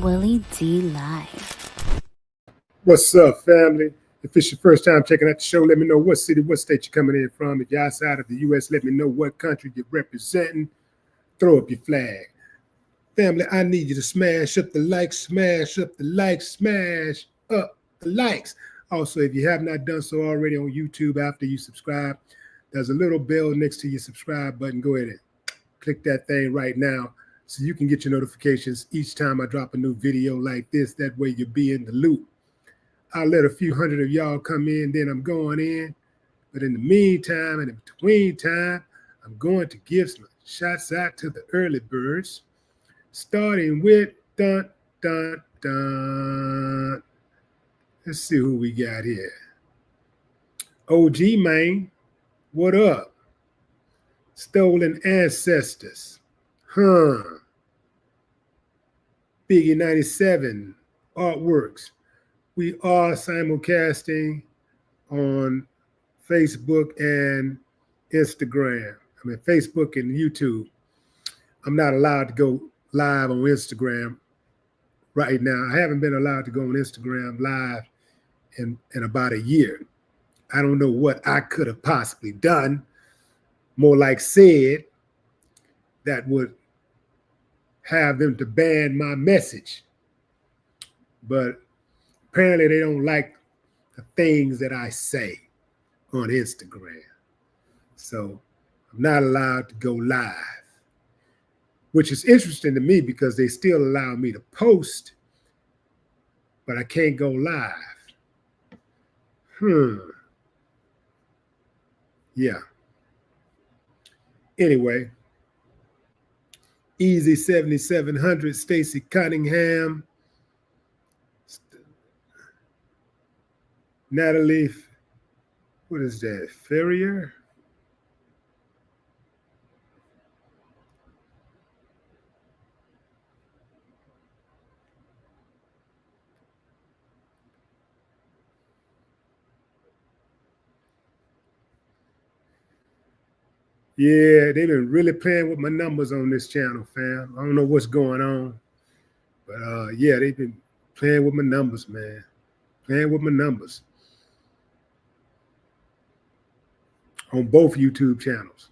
Willie D Live. What's up, family? If it's your first time checking out the show, let me know what city, what state you're coming in from. If you're outside of the U.S., let me know what country you're representing. Throw up your flag. Family, I need you to smash up the likes, smash up the likes, smash up the likes. Also, if you have not done so already on YouTube after you subscribe, there's a little bell next to your subscribe button. Go ahead and click that thing right now so you can get your notifications each time I drop a new video like this. That way you'll be in the loop. I'll let a few hundred of y'all come in, then I'm going in. But in the meantime and in between time, I'm going to give some shots out to the early birds, starting with dun, dun, dun. Let's see who we got here. OG man, what up? Stolen Ancestors. Biggie 97 Artworks. We are simulcasting on Facebook and Instagram. I mean, Facebook and YouTube. I'm not allowed to go live on Instagram right now. I haven't been allowed to go on Instagram live in about a year. I don't know what I could have possibly done, more like said, that would have them to ban my message. But apparently they don't like the things that I say on Instagram. So I'm not allowed to go live, which is interesting to me because they still allow me to post, but I can't go live. Yeah. Anyway, Easy 7700, Stacy Cunningham, Natalie, what is that? Ferrier? Yeah, they've been really playing with my numbers on this channel, fam. I don't know what's going on, but yeah, they've been playing with my numbers, man. Playing with my numbers on both YouTube channels.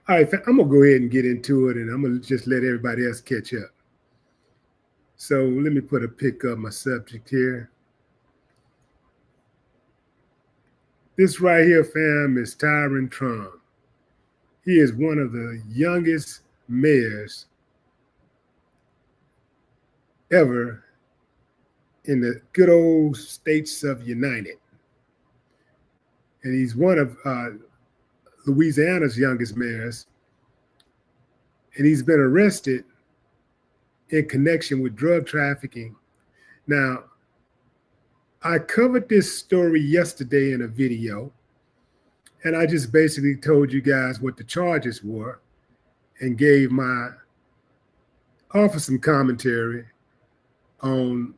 All right, I'm going to go ahead and get into it, and I'm going to just let everybody else catch up. So let me put a pic of my subject here. This right here, fam, is Tyron Trump. He is one of the youngest mayors ever in the good old states of United. And he's one of Louisiana's youngest mayors. And he's been arrested in connection with drug trafficking. Now, I covered this story yesterday in a video, and I just basically told you guys what the charges were and offered some commentary on,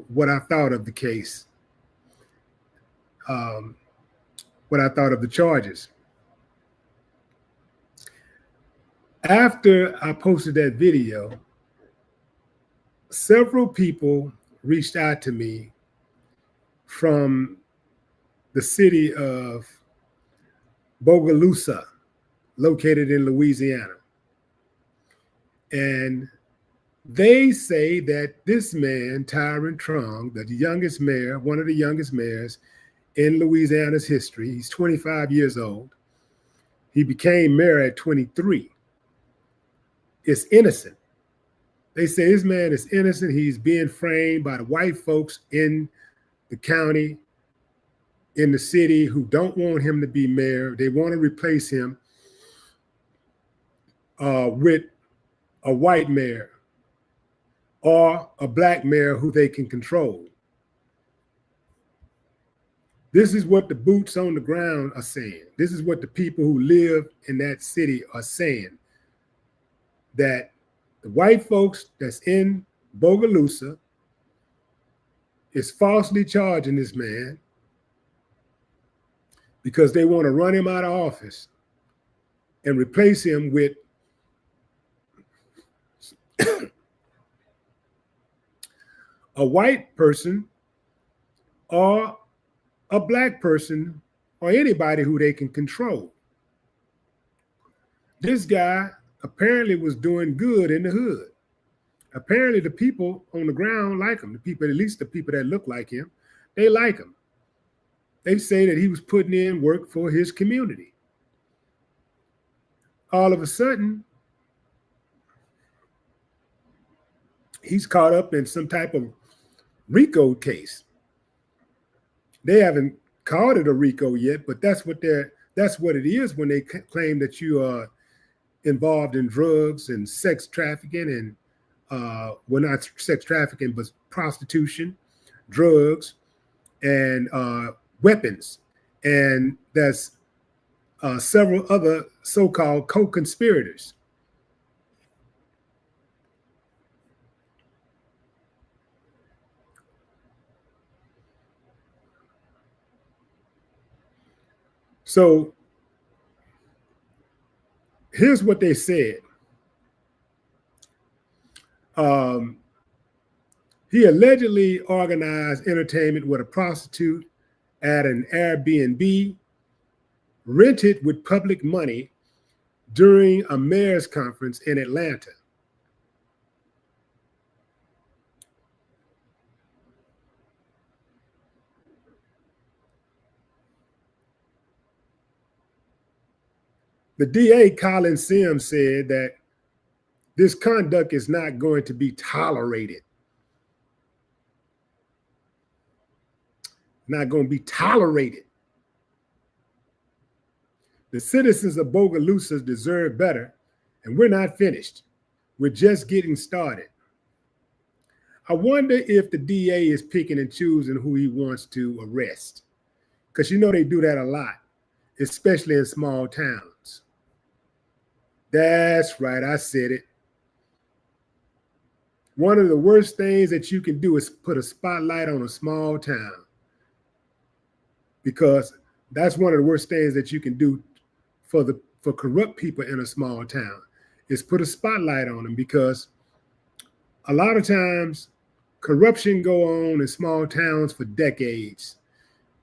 what I thought of the case, what I thought of the charges. After I posted that video, several people reached out to me from the city of Bogalusa, located in Louisiana. And they say that this man, Tyron Trump, the youngest mayor, one of the youngest mayors in Louisiana's history, he's 25 years old. He became mayor at 23. Is innocent. They say this man is innocent. He's being framed by the white folks in the county, in the city, who don't want him to be mayor. They want to replace him with a white mayor or a black mayor who they can control. This is what the boots on the ground are saying. This is what the people who live in that city are saying, that the white folks that's in Bogalusa is falsely charging this man because they want to run him out of office and replace him with a white person or a black person or anybody who they can control. This guy apparently was doing good in the hood. Apparently the people on the ground like him. The people, at least the people that look like him, they like him. They say that he was putting in work for his community. All of a sudden, he's caught up in some type of RICO case. They haven't called it a RICO yet, but that's what it is when they claim that you are involved in drugs and sex trafficking and well, not sex trafficking, but prostitution, drugs, and weapons. And there's several other so-called co-conspirators. So here's what they said. He allegedly organized entertainment with a prostitute at an Airbnb, rented with public money during a mayor's conference in Atlanta. The DA, Colin Sims, said that this conduct is not going to be tolerated. Not going to be tolerated. The citizens of Bogalusa deserve better, and we're not finished. We're just getting started. I wonder if the DA is picking and choosing who he wants to arrest, because you know they do that a lot, especially in small towns. That's right, I said it. One of the worst things that you can do is put a spotlight on a small town, because that's one of the worst things that you can do for corrupt people in a small town, is put a spotlight on them, because a lot of times corruption go on in small towns for decades.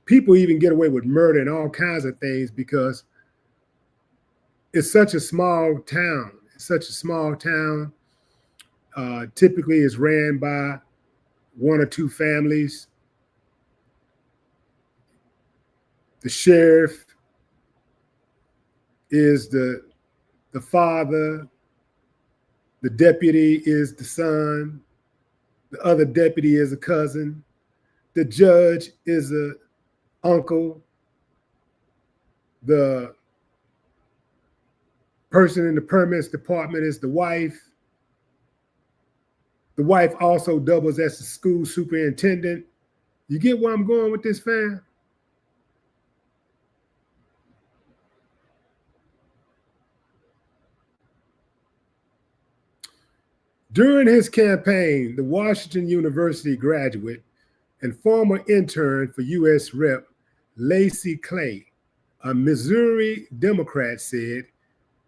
People even get away with murder and all kinds of things because it's such a small town. It's such a small town. Typically is ran by one or two families. The sheriff is the father. The deputy is the son. The other deputy is a cousin. The judge is a uncle. The person in the permits department is the wife. The wife also doubles as the school superintendent. You get where I'm going with this, fam? During his campaign, the Washington University graduate and former intern for U.S. Rep. Lacey Clay, a Missouri Democrat, said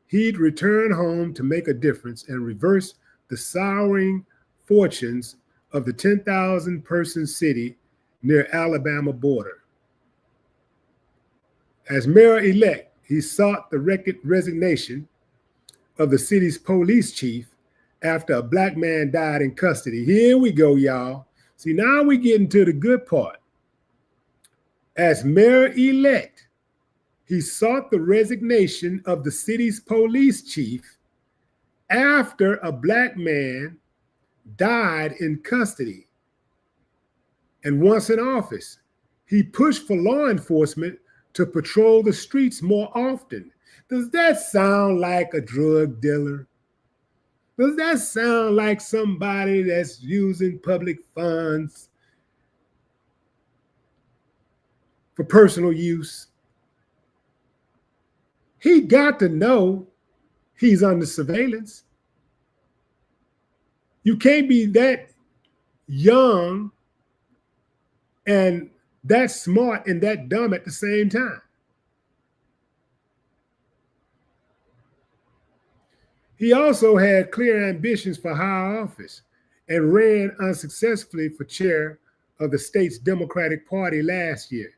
he'd return home to make a difference and reverse the souring fortunes of the 10,000-person city near Alabama border. As mayor-elect, he sought the resignation of the city's police chief after a black man died in custody. Here we go, y'all. See, now we get into the good part. As mayor-elect, he sought the resignation of the city's police chief after a black man died in custody. And once in office, he pushed for law enforcement to patrol the streets more often. Does that sound like a drug dealer? Does that sound like somebody that's using public funds for personal use? He got to know he's under surveillance. You can't be that young and that smart and that dumb at the same time. He also had clear ambitions for higher office and ran unsuccessfully for chair of the state's Democratic Party last year.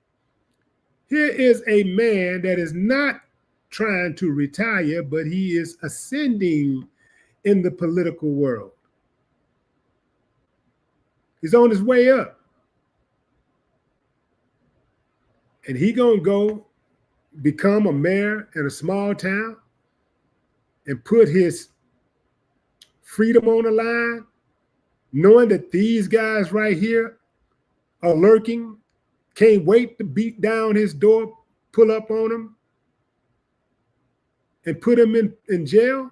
Here is a man that is not trying to retire, but he is ascending in the political world. He's on his way up. And he gonna go become a mayor in a small town and put his freedom on the line, knowing that these guys right here are lurking, can't wait to beat down his door, pull up on him, and put him in jail.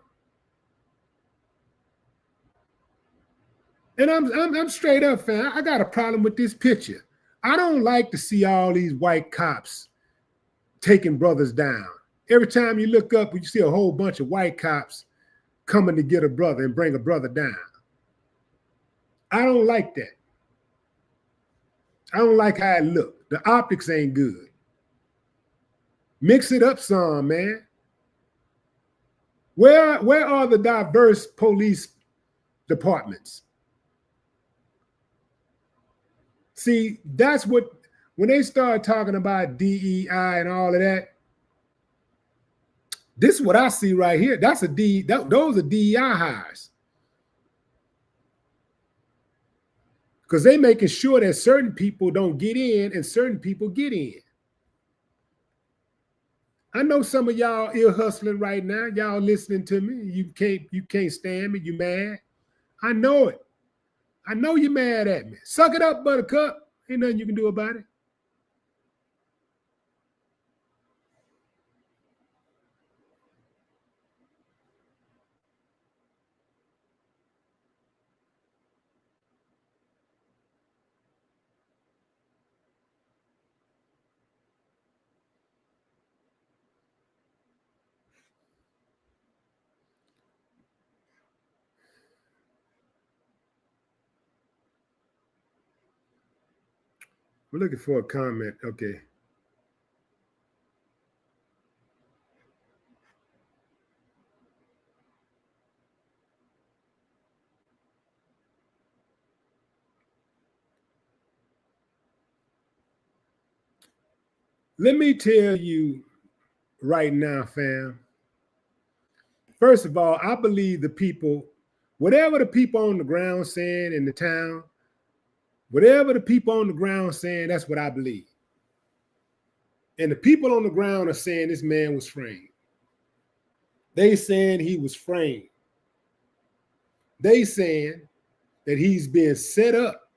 And I'm straight up, fam. I got a problem with this picture. I don't like to see all these white cops taking brothers down. Every time you look up, you see a whole bunch of white cops coming to get a brother and bring a brother down. I don't like that. I don't like how it look. The optics ain't good. Mix it up some, man. Where are the diverse police departments? See, that's what, when they start talking about DEI and all of that, this is what I see right here. Those are DEI hires. Because they making sure that certain people don't get in and certain people get in. I know some of y'all ear hustling right now. Y'all listening to me. You can't stand me. You mad. I know it. I know you're mad at me. Suck it up, buttercup. Ain't nothing you can do about it. We're looking for a comment. Okay. Let me tell you right now, fam. First of all, I believe the people, whatever the people on the ground saying in the town, whatever the people on the ground saying, that's what I believe. And the people on the ground are saying this man was framed. They saying he was framed. They saying that he's being set up.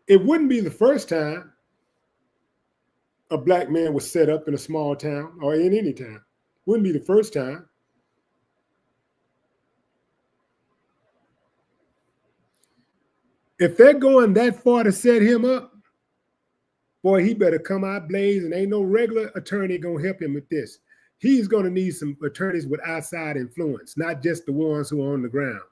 It wouldn't be the first time a black man was set up in a small town or in any town. Wouldn't be the first time. If they're going that far to set him up, boy, he better come out blazing. Ain't no regular attorney gonna help him with this. He's gonna need some attorneys with outside influence, not just the ones who are on the ground,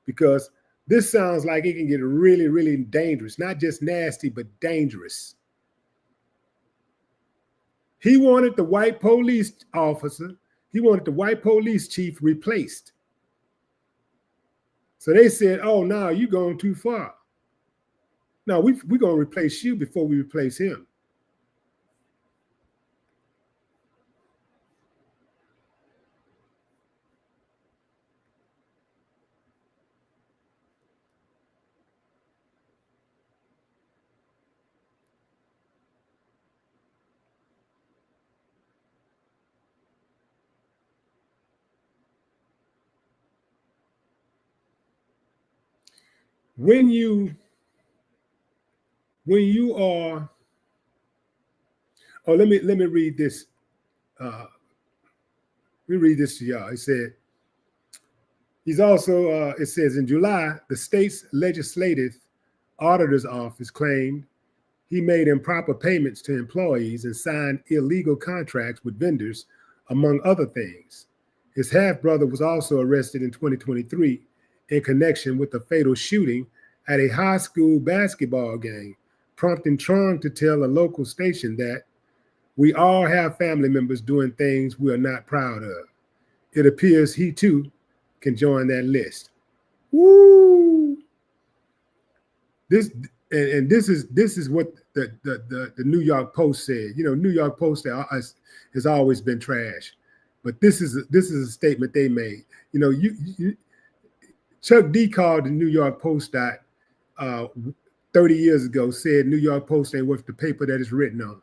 because this sounds like it can get really, really dangerous. Not just nasty, but dangerous. He wanted the white police officer, he wanted the white police chief replaced. So they said, oh, no, you're going too far. No, we're going to replace you before we replace him. When you are, oh, let me read this. Let me read this to y'all. It said, he's also, it says, in July, the state's legislative auditor's office claimed he made improper payments to employees and signed illegal contracts with vendors, among other things. His half-brother was also arrested in 2023 in connection with a fatal shooting at a high school basketball game, prompting Tron to tell a local station that we all have family members doing things we are not proud of. it appears he too can join that list. Woo! This and this is what the New York Post said. You know, New York Post has always been trash, but this is a statement they made. You know, Chuck D called the New York Post that 30 years ago, said New York Post ain't worth the paper that it's written on.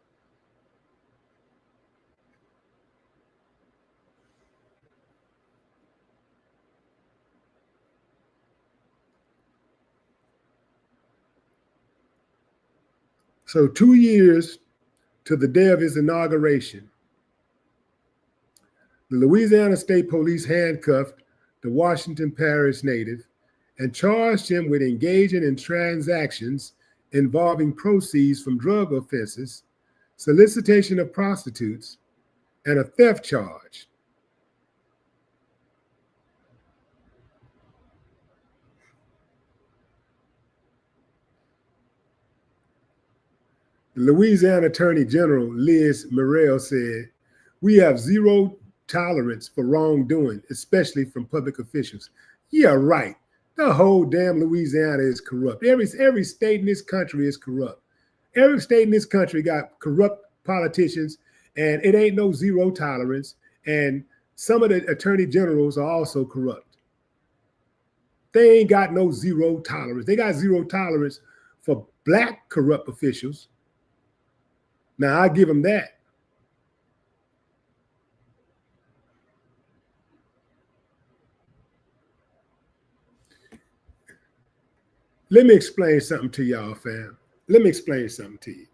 So 2 years to the day of his inauguration, the Louisiana State Police handcuffed the Washington Parish native and charged him with engaging in transactions involving proceeds from drug offenses, solicitation of prostitutes, and a theft charge. The Louisiana Attorney General Liz Muriel said, "We have zero tolerance for wrongdoing, especially from public officials." Yeah, right. The whole damn Louisiana is corrupt. Every state in this country is corrupt. Every state in this country got corrupt politicians, and it ain't no zero tolerance. And some of the attorney generals are also corrupt. They ain't got no zero tolerance. They got zero tolerance for black corrupt officials. Now, I give them that. Let me explain something to y'all, fam. Let me explain something to you.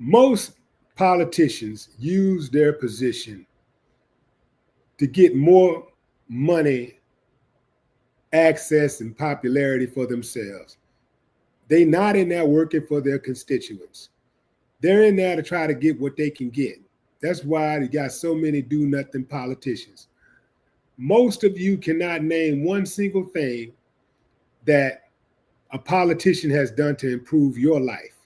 Most politicians use their position to get more money, access, and popularity for themselves. They're not in there working for their constituents. They're in there to try to get what they can get. That's why they got so many do-nothing politicians. Most of you cannot name one single thing that a politician has done to improve your life.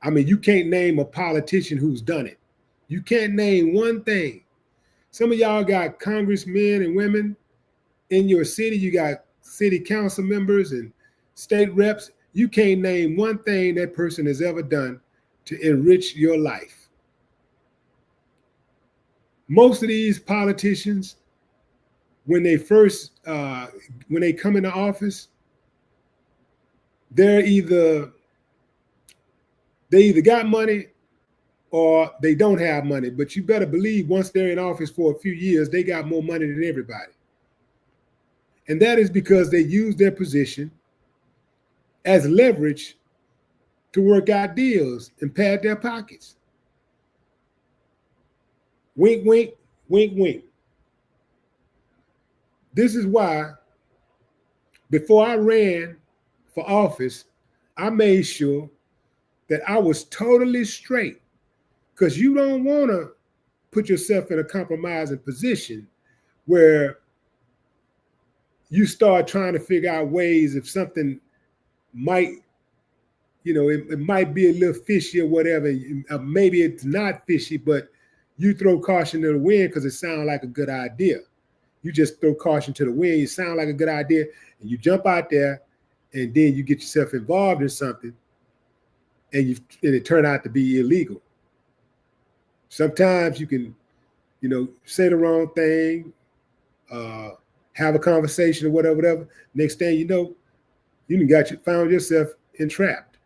I mean, you can't name a politician who's done it. You can't name one thing. Some of y'all got congressmen and women in your city. You got city council members and state reps. You can't name one thing that person has ever done to enrich your life. Most of these politicians, when they come into office, they either got money or they don't have money. But you better believe once they're in office for a few years, they got more money than everybody. And that is because they use their position as leverage to work out deals and pad their pockets. Wink, wink, wink, wink. This is why before I ran for office, I made sure that I was totally straight, because you don't want to put yourself in a compromising position where you start trying to figure out ways if something might, it might be a little fishy or whatever. Maybe it's not fishy, but you throw caution to the wind because it sounds like a good idea. You just throw caution to the wind. It sounds like a good idea, and you jump out there, and then you get yourself involved in something, and it turned out to be illegal. Sometimes you can, say the wrong thing, have a conversation or whatever. Next thing you know, you found yourself entrapped.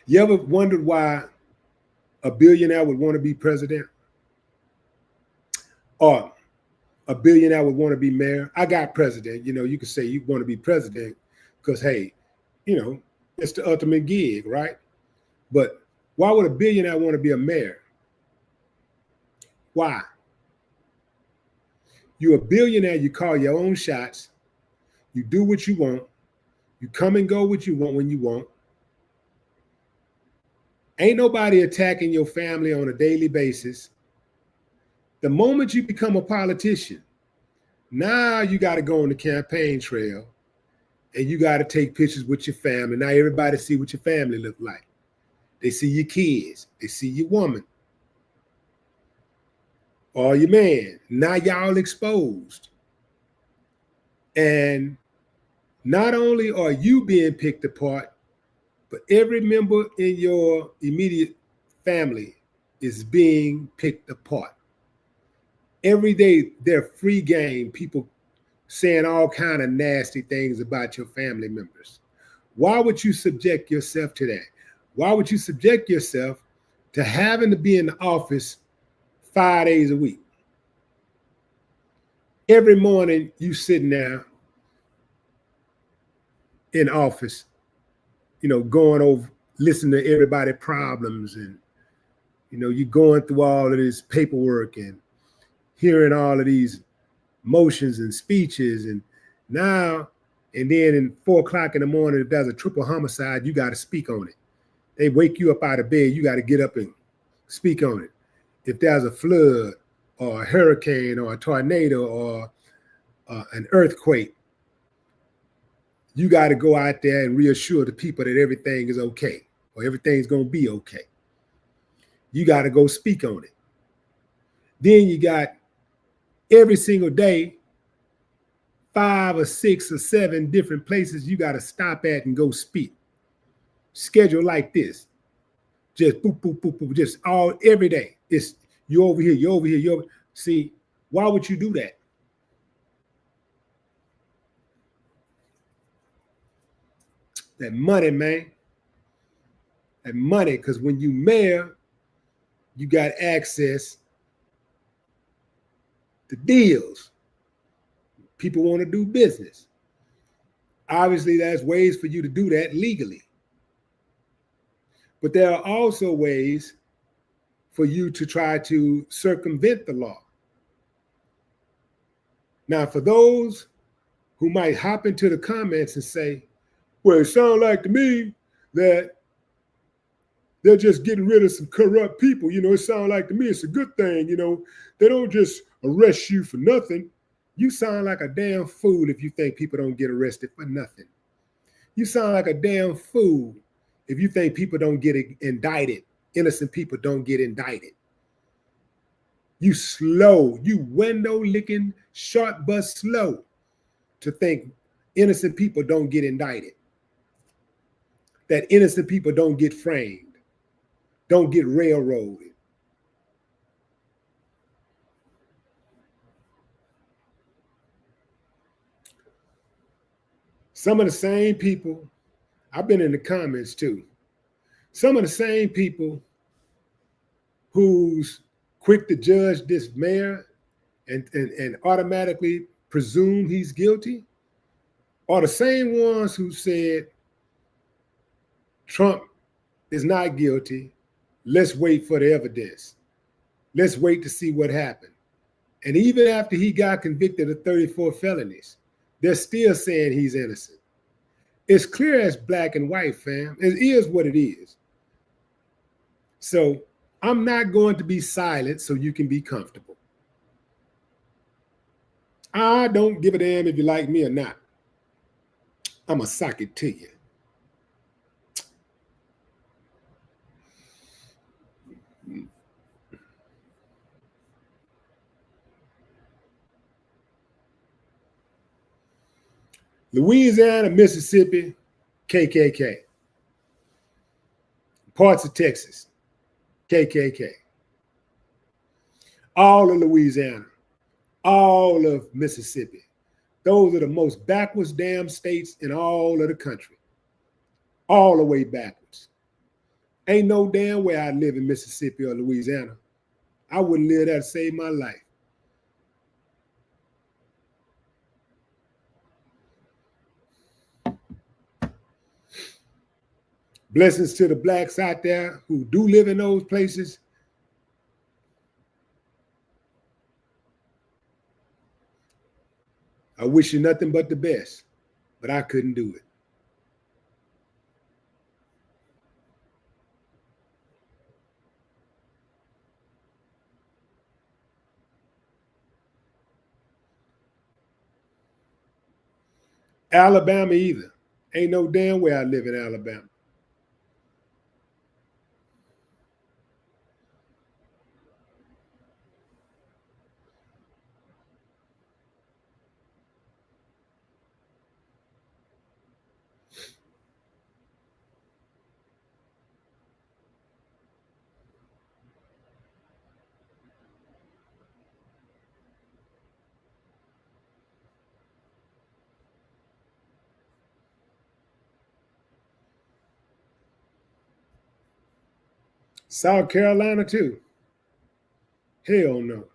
You ever wondered why a billionaire would want to be president? Or a billionaire would want to be mayor? I got president. You could say you want to be president because, hey, it's the ultimate gig, right? But why would a billionaire want to be a mayor? Why? You're a billionaire, you call your own shots, you do what you want, you come and go what you want when you want. Ain't nobody attacking your family on a daily basis. The moment you become a politician, now you got to go on the campaign trail and you got to take pictures with your family. Now everybody see what your family look like. They see your kids. They see your woman or your man. Now y'all exposed. And not only are you being picked apart, but every member in your immediate family is being picked apart. Every day they're free game, people saying all kind of nasty things about your family members. Why would you subject yourself to that? Why would you subject yourself to having to be in the office 5 days a week? Every morning you sitting there in office, going over, listening to everybody's problems, and you're going through all of this paperwork and hearing all of these motions and speeches, and then in 4 o'clock in the morning, if there's a triple homicide, you got to speak on it. They wake you up out of bed, you got to get up and speak on it. If there's a flood or a hurricane or a tornado or an earthquake, you got to go out there and reassure the people that everything is okay or everything's going to be okay. You got to go speak on it. Then you got every single day, 5 or 6 or 7 different places you got to stop at and go speak. Schedule like this. Just boop, boop, boop, boop, just every day. It's you over here, you over here, you over. See, why would you do that? That money, man. That money, because when you mayor, you got access to deals. People want to do business. Obviously, there's ways for you to do that legally. But there are also ways for you to try to circumvent the law. Now, for those who might hop into the comments and say, well, it sounds like to me that they're just getting rid of some corrupt people. It sounds like to me it's a good thing. They don't just arrest you for nothing. You sound like a damn fool if you think people don't get arrested for nothing. You sound like a damn fool if you think people don't get indicted. Innocent people don't get indicted. You slow, you window-licking, short bus slow to think innocent people don't get indicted. That innocent people don't get framed, don't get railroaded. Some of the same people, I've been in the comments too, some of the same people who's quick to judge this mayor and automatically presume he's guilty are the same ones who said Trump is not guilty. Let's wait for the evidence. Let's wait to see what happened. And even after he got convicted of 34 felonies, they're still saying he's innocent. It's clear as black and white, fam. It is what it is. So I'm not going to be silent so you can be comfortable. I don't give a damn if you like me or not. I'm going to sock it to you. Louisiana, Mississippi, KKK. Parts of Texas, KKK. All of Louisiana, all of Mississippi. Those are the most backwards damn states in all of the country. All the way backwards. Ain't no damn way I'd live in Mississippi or Louisiana. I wouldn't live there to save my life. Blessings to the blacks out there who do live in those places. I wish you nothing but the best, but I couldn't do it. Alabama either. Ain't no damn way I live in Alabama. South Carolina too. Hell no.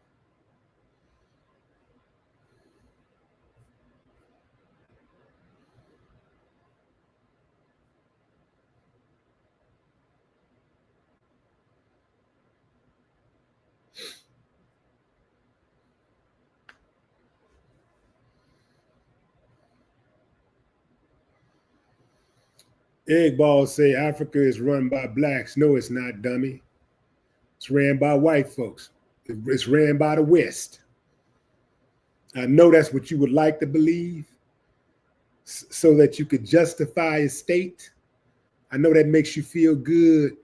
Egg balls say Africa is run by blacks. No, it's not, dummy. It's ran by white folks. It's ran by the West. I know that's what you would like to believe so that you could justify a state. I know that makes you feel good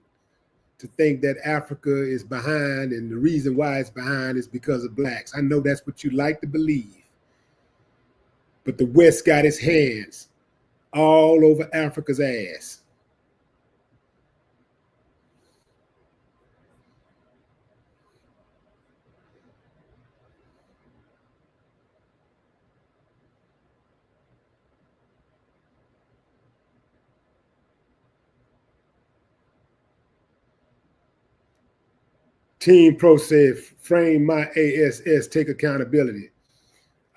to think that Africa is behind, and the reason why it's behind is because of blacks. I know that's what you like to believe. But the West got its hands all over Africa's ass. Team Pro said, frame my ASS, take accountability.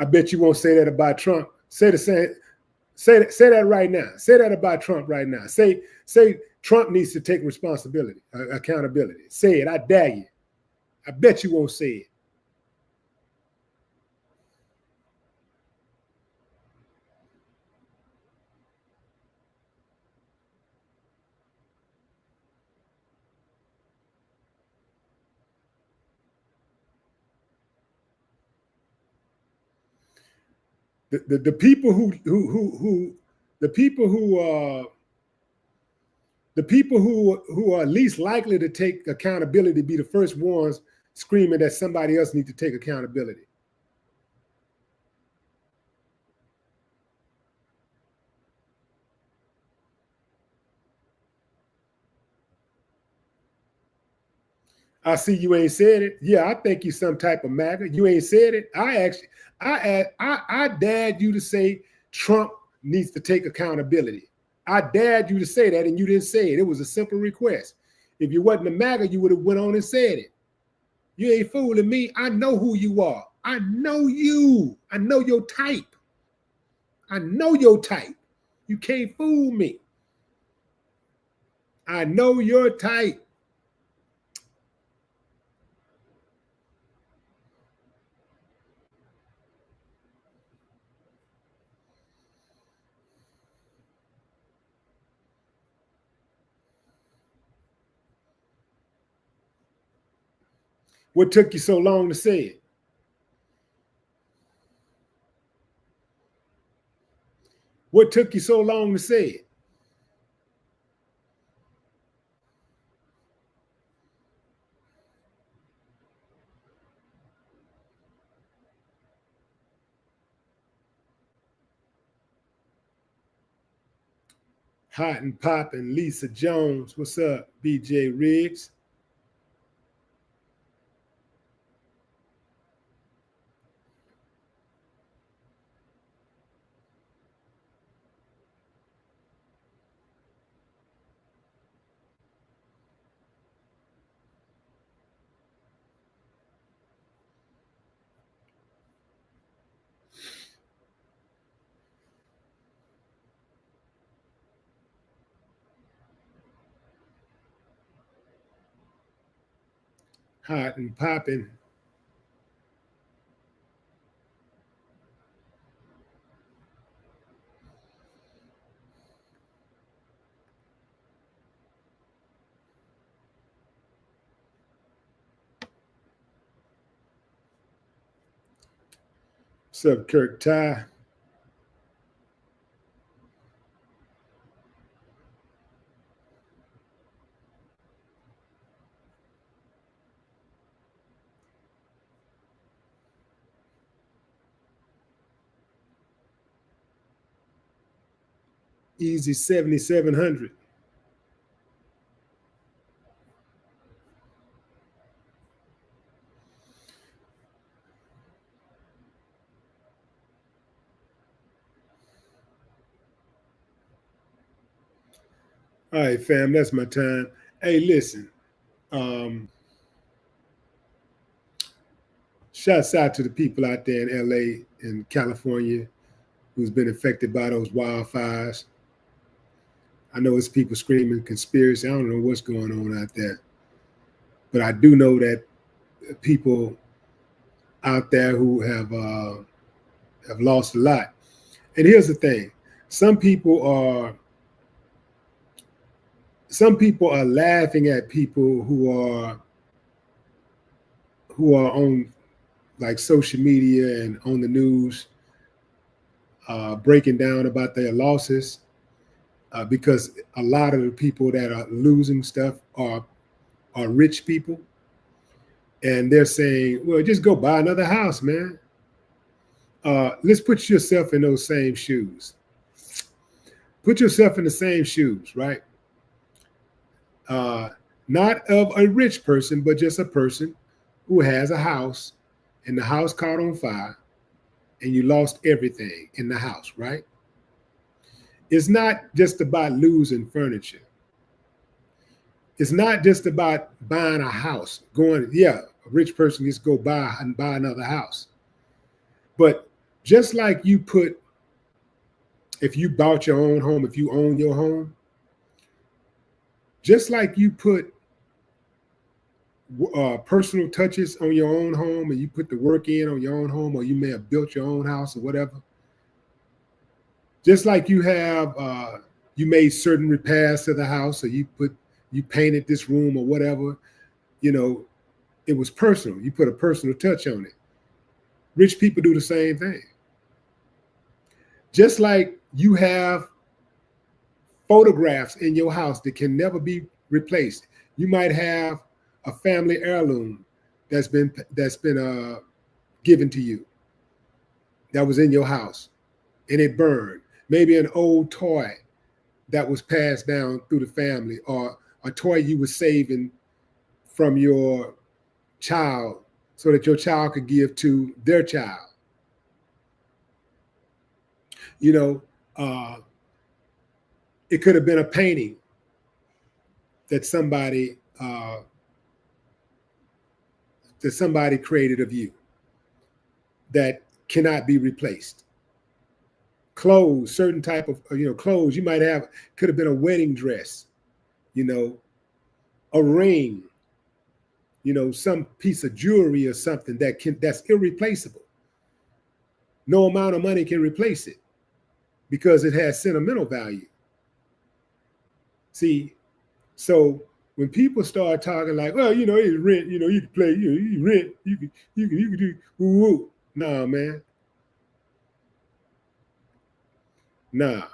I bet you won't say that about Trump. Say the same. Say that right now. Say that about Trump right now. Say Trump needs to take responsibility, accountability. Say it. I dare you. I bet you won't say it. The people who the people who the people who are least likely to take accountability be the first ones screaming that somebody else needs to take accountability. I see you ain't said it. Yeah, I think you some type of MAGA. You ain't said it. I dared you to say Trump needs to take accountability. I dared you to say that, and you didn't say it. It was a simple request. If you wasn't a MAGA, you would have went on and said it. You ain't fooling me. I know who you are. I know you. I know your type. I know your type. You can't fool me. I know your type. What took you so long to say it? What took you so long to say it? Hot and poppin', Lisa Jones. What's up, BJ Riggs? Hot and poppin'. What's up, Kirk Ty? easy 7,700. All right, fam, that's my time. Hey, listen. Shouts out to the people out there in LA and California who's been affected by those wildfires. I know it's people screaming conspiracy. I don't know what's going on out there. But I do know that people out there who have lost a lot. And here's the thing. Some people are laughing at people who are on like social media and on the news breaking down about their losses because a lot of the people that are losing stuff are rich people. And they're saying, well, just go buy another house, man. Let's put yourself in those same shoes. Put yourself in the same shoes, right? Not of a rich person, but just a person who has a house and the house caught on fire and you lost everything in the house, right? It's not just about losing furniture. It's not just about buying a house, a rich person gets to go buy another house. But just like if you bought your own home, if you own your home, just like you put personal touches on your own home and you put the work in on your own home, or you may have built your own house or whatever. Just like you have, you made certain repairs to the house, or you painted this room or whatever, it was personal. You put a personal touch on it. Rich people do the same thing. Just like you have photographs in your house that can never be replaced. You might have a family heirloom that's been given to you that was in your house and it burned. Maybe an old toy that was passed down through the family, or a toy you were saving from your child so that your child could give to their child. It could have been a painting that somebody created of you that cannot be replaced. Clothes, certain type of clothes you might have, could have been a wedding dress, a ring, some piece of jewelry or something that's irreplaceable. No amount of money can replace it because it has sentimental value. See, so when people start talking like, well, it's rent, you can play, you rent, you can do woo. Nah, man. Nah.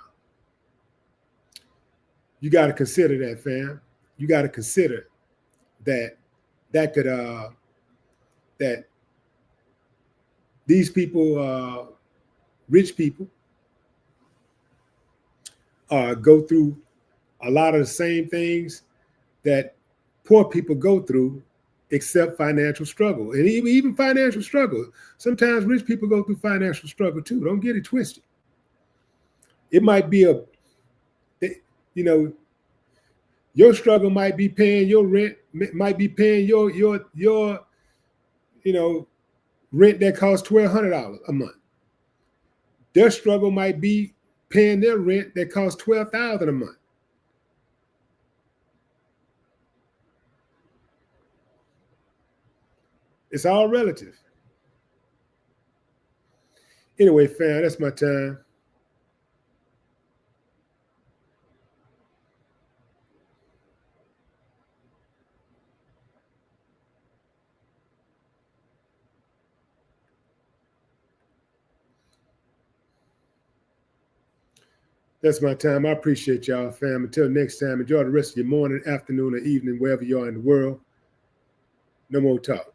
You got to consider that, fam. You got to consider that these people, rich people, go through a lot of the same things that poor people go through, except financial struggle. And even financial struggle. Sometimes rich people go through financial struggle too. Don't get it twisted. It might be your struggle might be paying your rent, might be paying your rent that costs $1,200 a month. Their struggle might be paying their rent that costs $12,000 a month. It's all relative. Anyway, fam, that's my time. That's my time. I appreciate y'all, fam. Until next time, enjoy the rest of your morning, afternoon, or evening, wherever you are in the world. No more talk.